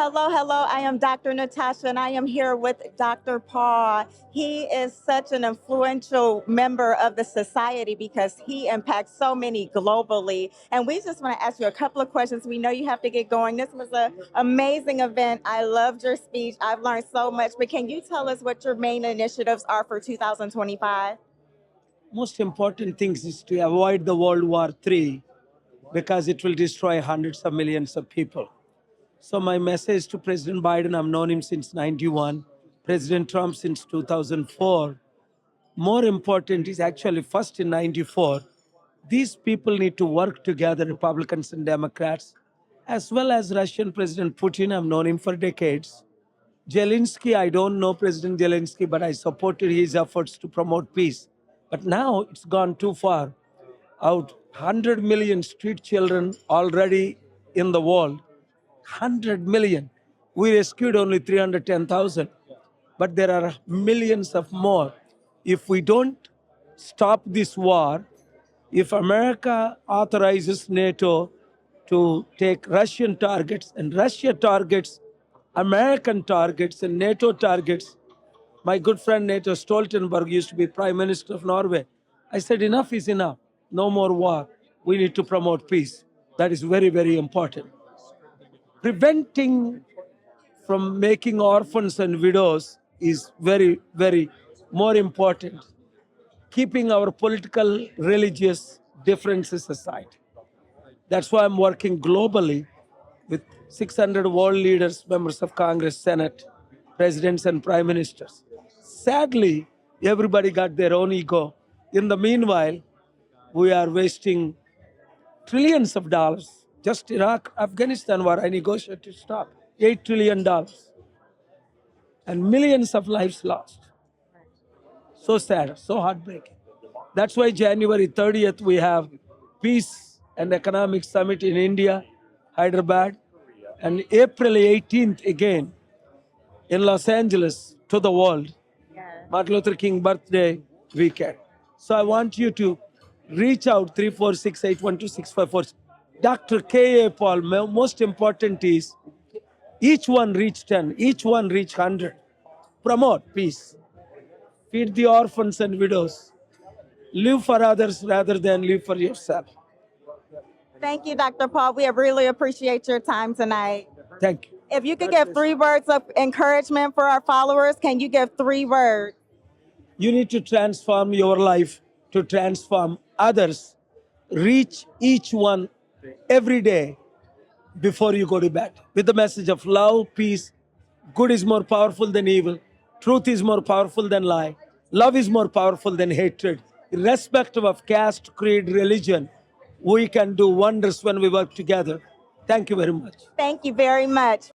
Hello, hello. I am Dr. Natasha, and I am here with Dr. Paul. He is such an influential member of the society because he impacts so many globally. And we just want to ask you a couple of questions. We know you have to get going. This was an amazing event. I loved your speech. I've learned so much. But can you tell us what your main initiatives are for 2025? Most important things is to avoid the World War III because it will destroy hundreds of millions of people. So my message to President Biden, I've known him since 91, President Trump since 2004. More important is actually first in 94, these people need to work together, Republicans and Democrats, as well as Russian President Putin. I've known him for decades. Zelensky, I don't know President Zelensky, but I supported his efforts to promote peace. But now it's gone too far. Out 100 million street children already in the world. 100 million. We rescued only 310,000. But there are millions of more. If we don't stop this war, if America authorizes NATO to take Russian targets and Russia targets American targets and NATO targets, my good friend NATO Stoltenberg used to be Prime Minister of Norway. I said, enough is enough. No more war. We need to promote peace. That is very, very important. Preventing from making orphans and widows is very, very more important. Keeping our political, religious differences aside. That's why I'm working globally with 600 world leaders, members of Congress, Senate, presidents, and prime ministers. Sadly, everybody got their own ego. In the meanwhile, we are wasting trillions of dollars. Just Iraq, Afghanistan war, I negotiated to stop. $8 trillion. And millions of lives lost. So sad, so heartbreaking. That's why January 30th, we have Peace and Economic Summit in India, Hyderabad, and April 18th again in Los Angeles to the world, Martin Luther King birthday weekend. So I want you to reach out 346-812-654. Dr. K.A. Paul, most important is each one reach 10, each one reach 100. Promote peace. Feed the orphans and widows. Live for others rather than live for yourself. Thank you, Dr. Paul. We really appreciate your time tonight. Thank you. If you could give 3 words of encouragement for our followers, can you give 3 words? You need to transform your life to transform others. Reach each one every day before you go to bed with the message of love, peace. Good is more powerful than evil. Truth is more powerful than lie. Love is more powerful than hatred. Irrespective of caste, creed, religion, we can do wonders when we work together. Thank you very much. Thank you very much.